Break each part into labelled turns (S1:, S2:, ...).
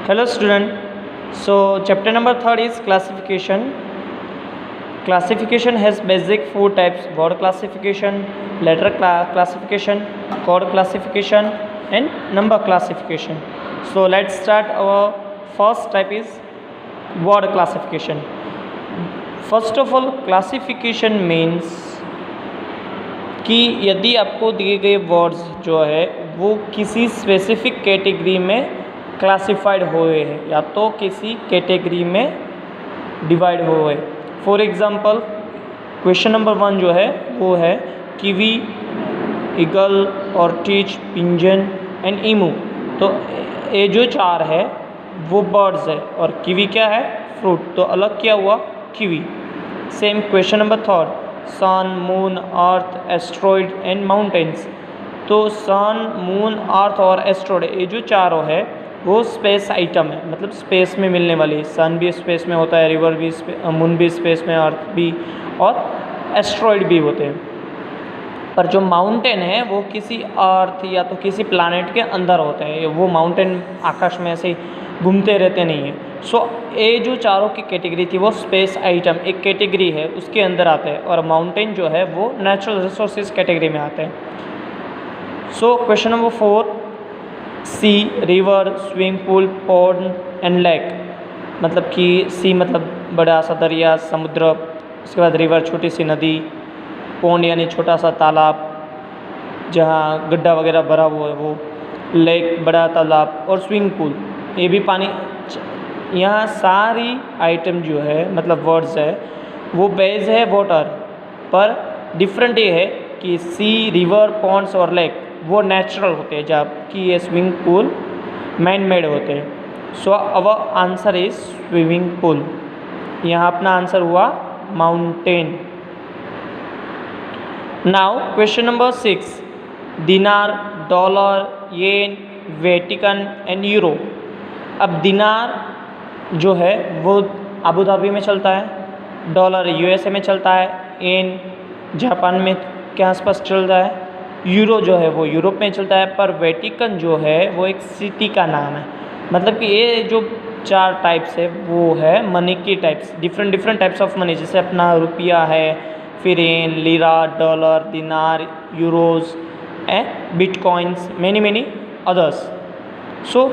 S1: Hello student. So chapter number 3 is classification. Classification has basic four types: word classification, letter classification, code classification and number classification. So let's start. Our first type is word classification. First of all, classification means कि यदि आपको दिए गए words जो है वो किसी specific category में क्लासिफाइड हुए हैं या तो किसी कैटेगरी में डिवाइड हुए। फॉर एग्ज़ाम्पल क्वेश्चन नंबर 1 जो है वो है कीवी, ईगल, ऑर्टिच, पिंजन एंड ईमू। तो ये जो चार है वो बर्ड्स है और कीवी क्या है, फ्रूट। तो अलग क्या हुआ, kiwi. Same question number 3, sun, moon, earth, asteroid and mountains. तो सन, मून, अर्थ और एस्ट्रॉइड ये जो चारों है वो स्पेस आइटम है, मतलब स्पेस में मिलने वाली है। सन भी स्पेस में होता है, रिवर भी मून भी स्पेस में, अर्थ भी और एस्ट्रॉइड भी होते हैं। पर जो माउंटेन है वो किसी अर्थ या तो किसी प्लानट के अंदर होते हैं। वो माउंटेन आकाश में ऐसे घूमते रहते नहीं हैं। सो ये जो चारों की कैटेगरी थी वो स्पेस आइटम एक कैटेगरी है, उसके अंदर आते हैं। और माउंटेन जो है वो नेचुरल रिसोर्सेज कैटेगरी में आते हैं। So question number 4, sea, river, swimming pool, pond and lake. मतलब कि सी मतलब बड़ा सा दरिया, समुद्र। उसके बाद रिवर छोटी सी नदी, पॉन्ड यानी छोटा सा तालाब जहाँ गड्ढा वगैरह भरा हुआ है वो, लेक बड़ा तालाब और स्विमिंग पूल ये भी पानी। यहाँ सारी आइटम जो है मतलब वर्ड्स है वो बेस है वाटर पर। डिफरेंट ये है कि सी, रिवर, पॉन्ड्स और लेक वो नेचुरल होते हैं जबकि ये स्विमिंग पूल मैन मेड होते हैं। So our answer is swimming pool. यहाँ अपना आंसर हुआ माउंटेन। नाउ क्वेश्चन नंबर 6, दिनार, dollar, yen, Vatican and euro. अब दिनार जो है वो अबू धाबी में चलता है, डॉलर यूएसए में चलता है, येन जापान में के आसपास चल रहा है, यूरो जो है वो यूरोप में चलता है। पर वेटिकन जो है वो एक सिटी का नाम है। मतलब कि ये जो चार टाइप्स है वो है मनी की types, different types of money. जैसे अपना रुपया है, फिर yen, lira, dollar, dinar, euros and bitcoins, many others. So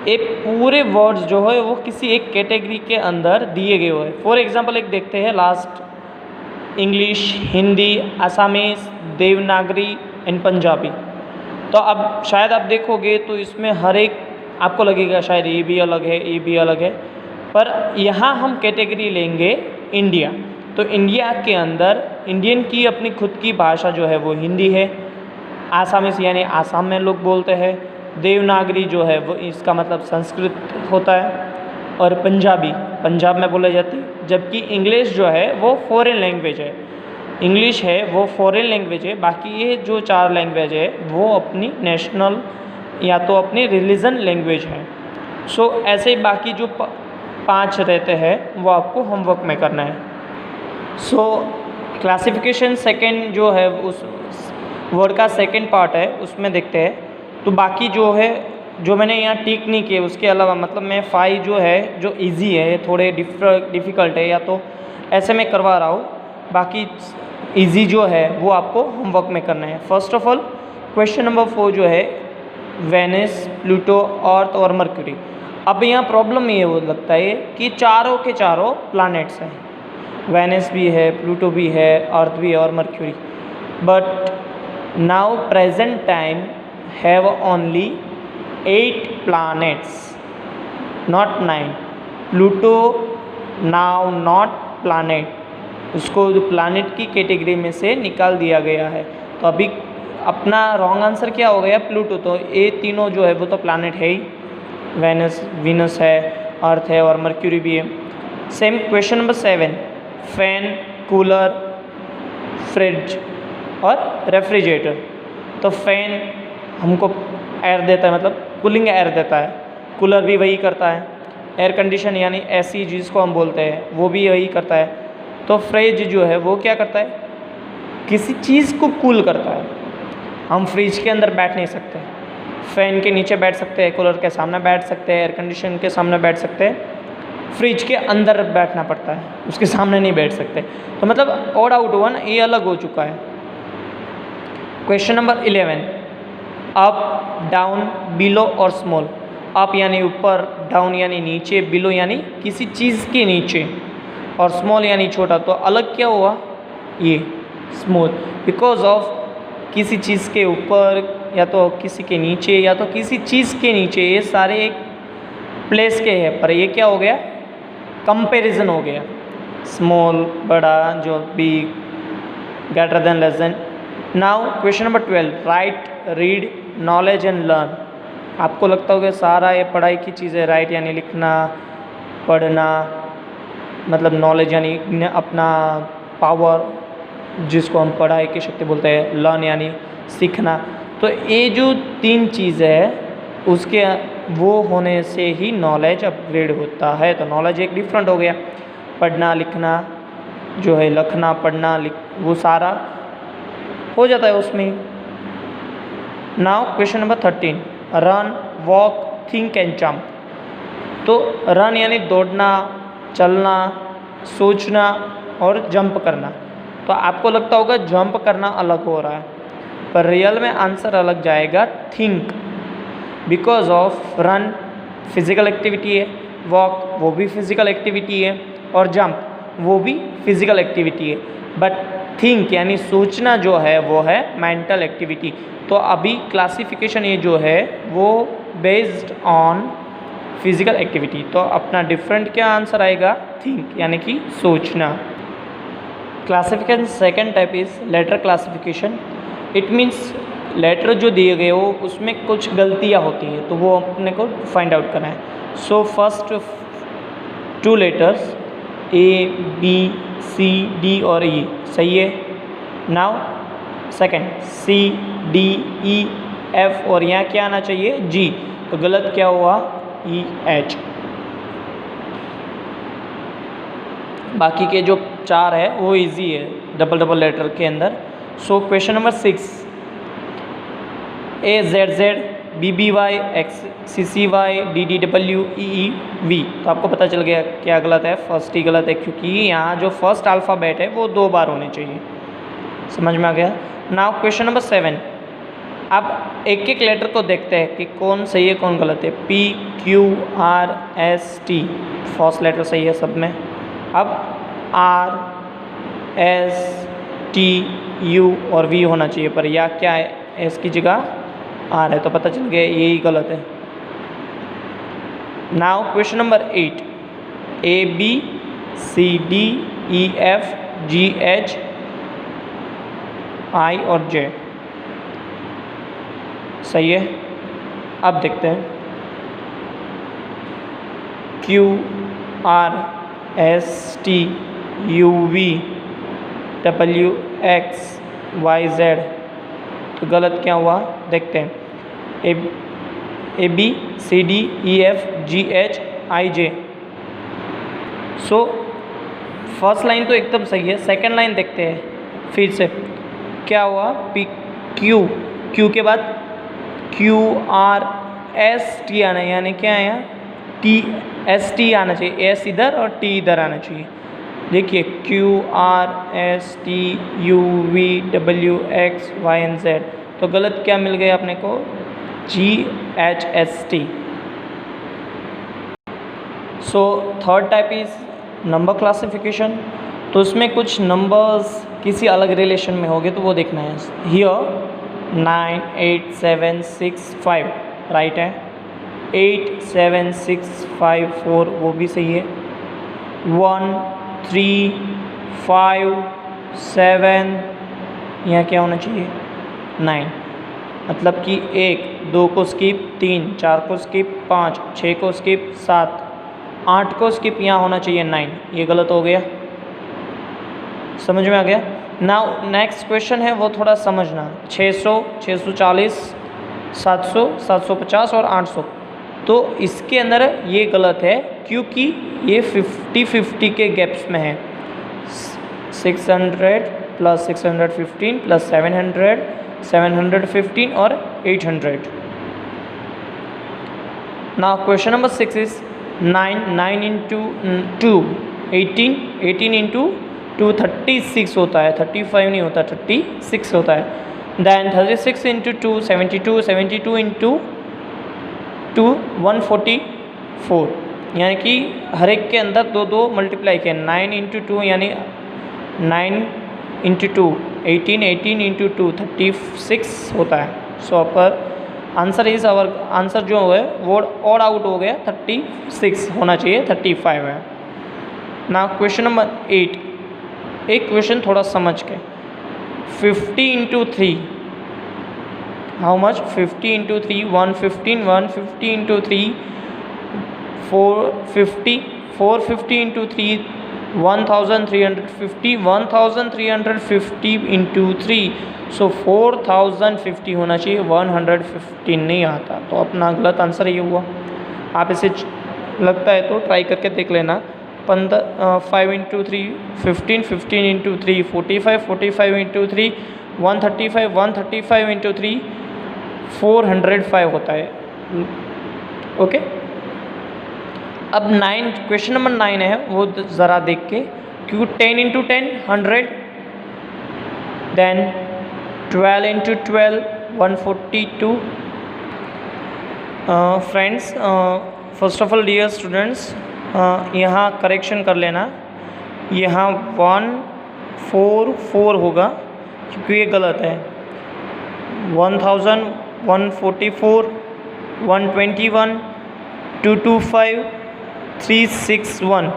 S1: ये पूरे वर्ड्स जो है वो किसी एक कैटेगरी के अंदर दिए गए हुए हैं। फॉर एग्जांपल एक देखते हैं last, English, Hindi, Assamese, Devanagari and Punjabi. तो अब शायद आप देखोगे तो इसमें हर एक आपको लगेगा शायद ये भी अलग है, ये भी अलग है। पर यहाँ हम कैटेगरी लेंगे इंडिया। तो इंडिया के अंदर इंडियन की अपनी खुद की भाषा जो है वो हिंदी है। आसामीज यानी आसाम में लोग बोलते हैं। देवनागरी जो है वो इसका मतलब संस्कृत होता है। और पंजाबी पंजाब में बोली जाती है। जबकि इंग्लिश जो है वो फॉरेन लैंग्वेज है। इंग्लिश है वो फॉरेन लैंग्वेज है। बाकी ये जो चार लैंग्वेज है वो अपनी नेशनल या तो अपनी रिलीजन लैंग्वेज है। सो ऐसे ही बाकी जो 5 रहते हैं वो आपको होमवर्क में करना है। सो क्लासिफिकेशन सेकेंड जो है उस वर्ड का सेकेंड पार्ट है, उसमें देखते हैं। तो बाकी जो है जो मैंने यहाँ टिक नहीं किए उसके अलावा मतलब मैं 5 जो है जो इजी है, थोड़े डिफ़िकल्ट है या तो ऐसे में करवा रहा हूँ। बाकी इजी जो है वो आपको होमवर्क में करना है। First of all question number 4 जो है वेनस, प्लूटो, अर्थ और मर्क्यूरी। अब यहाँ प्रॉब्लम ये हो लगता है कि चारों के चारों प्लैनेट्स हैं। वेनस भी है, प्लूटो भी है, अर्थ भी है और mercury. But now present time have only 8 planets, not 9. Pluto now not planet, उसको जो प्लानट की कैटेगरी में से निकाल दिया गया है। तो अभी अपना रॉन्ग आंसर क्या हो गया, प्लूटो। तो ये तीनों जो है वो तो प्लानट है ही, वीनस है, अर्थ है और मर्क्यूरी भी है। Same question number 7, fan, cooler, fridge और रेफ्रिजरेटर। तो फैन हमको एयर देता है, मतलब कूलिंग एयर देता है। कूलर भी वही करता है। एयर कंडीशन यानी एसी जिसको हम बोलते हैं वो भी वही करता है। तो फ्रिज जो है वो क्या करता है, किसी चीज़ को कूल करता है। हम फ्रिज के अंदर बैठ नहीं सकते। फ़ैन के नीचे बैठ सकते हैं, कूलर के सामने बैठ सकते हैं, एयर कंडीशन के सामने बैठ सकते हैं, फ्रिज के अंदर बैठना पड़ता है, उसके सामने नहीं बैठ सकते। तो मतलब ऑड आउट वन ये अलग हो चुका है। Question number 11, up, down, below और स्मॉल। अप यानी ऊपर, डाउन यानी नीचे, बिलो यानी किसी चीज़ के नीचे, और स्मॉल यानी छोटा। तो अलग क्या हुआ, ये स्मॉल, बिकॉज ऑफ किसी चीज़ के ऊपर या तो किसी के नीचे या तो किसी चीज़ के नीचे, ये सारे एक प्लेस के हैं, पर ये क्या हो गया, कंपैरिजन हो गया। स्मॉल बड़ा, जो big, greater than, less than. Now question number 12, right, read, knowledge and learn. आपको लगता होगा सारा ये पढ़ाई की चीज़ें, राइट यानी लिखना, पढ़ना, मतलब नॉलेज यानी अपना पावर, जिसको हम पढ़ाई की शक्ति बोलते हैं, लर्न यानी सीखना। तो ये जो तीन चीज़ें है उसके वो होने से ही नॉलेज अपग्रेड होता है। तो नॉलेज एक डिफरेंट हो गया, पढ़ना लिखना जो है, लिखना पढ़ना वो सारा हो जाता है उसमें। Now question number 13, run, walk, think and jump. तो रन यानी दौड़ना, चलना, सोचना और जंप करना। तो आपको लगता होगा जंप करना अलग हो रहा है, पर रियल में आंसर अलग जाएगा, think. Because of run physical activity है, वॉक वो भी फिज़िकल एक्टिविटी है, और जंप वो भी फिज़िकल एक्टिविटी है। बट थिंक यानी सोचना जो है वो है मेंटल एक्टिविटी। तो अभी क्लासिफिकेशन ये जो है वो बेस्ड ऑन फिज़िकल एक्टिविटी। तो अपना डिफरेंट क्या आंसर आएगा, थिंक यानी कि सोचना। Classification second type is letter classification. It means letter जो दिए गए हो उसमें कुछ गलतियाँ होती है, तो वो अपने को फाइंड आउट करना है। So first 2 letters A, B, C, D और E सही है। Now second C, D, E, F और यहाँ क्या आना चाहिए, G। तो गलत क्या हुआ, EH। बाकी के जो 4 है वो इजी है डबल लेटर के अंदर। सो question number 6, AZZ, BBY, XCCY, DDW, EEV। तो आपको पता चल गया क्या गलत है, फर्स्ट ही गलत है, क्योंकि यहाँ जो फर्स्ट अल्फ़ाबेट है वो 2 बार होने चाहिए। समझ में आ गया। नाउ क्वेश्चन नंबर 7, अब एक एक लेटर को देखते हैं कि कौन सही है कौन गलत है। P, Q, R, S, T first letter सही है सब में। अब R, S, T, U और V होना चाहिए, पर या क्या है, S की जगह R है, तो पता चल गया यही गलत है। Now question number 8, A, B, C, D, E, F, G, H, I और J सही है। अब देखते हैं Q, R, S, T, U, V, W, X, Y, Z। तो गलत क्या हुआ देखते हैं, A, B, C, D, E, F, G, H, I, J। So first line तो एकदम सही है, सेकंड लाइन देखते हैं फिर से क्या हुआ। P, Q के बाद Q, R, S, T आना है, यानी क्या आया, T, S, T आना चाहिए, S इधर और T इधर आना चाहिए। देखिए Q, R, S, T, U, V, W, X, Y and Z। तो गलत क्या मिल गया अपने को, G, H, S, T। So third type is number classification. तो उसमें कुछ नंबर्स किसी अलग रिलेशन में होंगे तो वो देखना है। हियर 9, 8, 7, 6, 5 राइट है, 8, 7, 6, 5, 4 वो भी सही है। 1, 3, 5, 7 यहाँ क्या होना चाहिए, 9। मतलब कि 1, 2 को स्किप, 3, 4 को स्किप, 5, 6 को स्किप, 7, 8 को स्किप, यहाँ होना चाहिए 9। ये गलत हो गया। समझ में आ गया। नाउ नेक्स्ट क्वेश्चन है वो थोड़ा समझना, 600, 640, 700, 750 और 800। तो इसके अंदर ये गलत है क्योंकि ये 50-50 के गैप्स में है। 600 प्लस 615 प्लस 700, 715 और 800। Now question number 6 is 9 into 2 18, 18 into 2 36 होता है, 35 नहीं होता, 36 होता है। देन 36 इंटू 2 72, 72 इंटू 2 144, यानी कि हर एक के अंदर दो दो मल्टीप्लाई किया। 9 इंटू 2 यानी 9 इंटू 2 18, 18 इंटू 2 36 होता है। सो अपर आंसर इज आवर आंसर जो है वो ऑड आउट हो गया, 36 होना चाहिए, 35 है ना। क्वेश्चन नंबर 8, एक क्वेश्चन थोड़ा समझ के। 50 into 3 how much? 50 into 3 115, 150 into 3 450, 450 into 3 1350, 1350 into 3, सो 4050 होना चाहिए, 115 नहीं आता, तो अपना गलत आंसर ये हुआ। आप इसे लगता है तो ट्राई करके देख लेना। 5 इंटू 3 15, 15 इंटू 3 45, 45 इंटू 3 135, 135 इंटू 3 405 होता है। ओके, अब 9 क्वेश्चन नंबर 9 है वो ज़रा देख के, क्योंकि 10 into 10 100, then 12 into 12 142। Friends, first of all dear students, यहाँ करेक्शन कर लेना, यहाँ 144 होगा क्योंकि ये गलत है। 1000 144 121 225 361,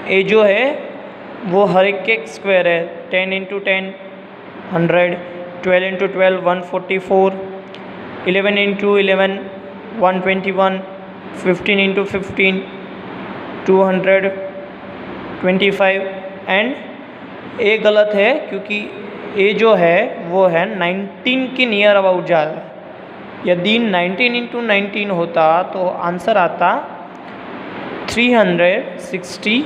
S1: ये जो है वो हर एक के स्क्वायर है। 10 into 10 100, 12 into 12 144, 11 into 11 121, 15 into 15 225, and ये गलत है क्योंकि ये जो है वो है 19 के नियर अबाउट जा रहा है। यदि 19 इंटू 19 होता तो आंसर आता 368।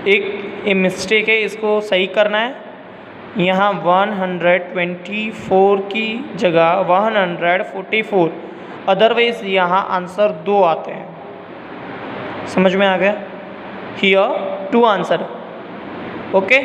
S1: एक ये मिस्टेक है, इसको सही करना है। यहाँ 124 की जगह 144, अदरवाइज यहाँ आंसर 2 आते हैं। समझ में आ गया? Here 2 answer. ओके।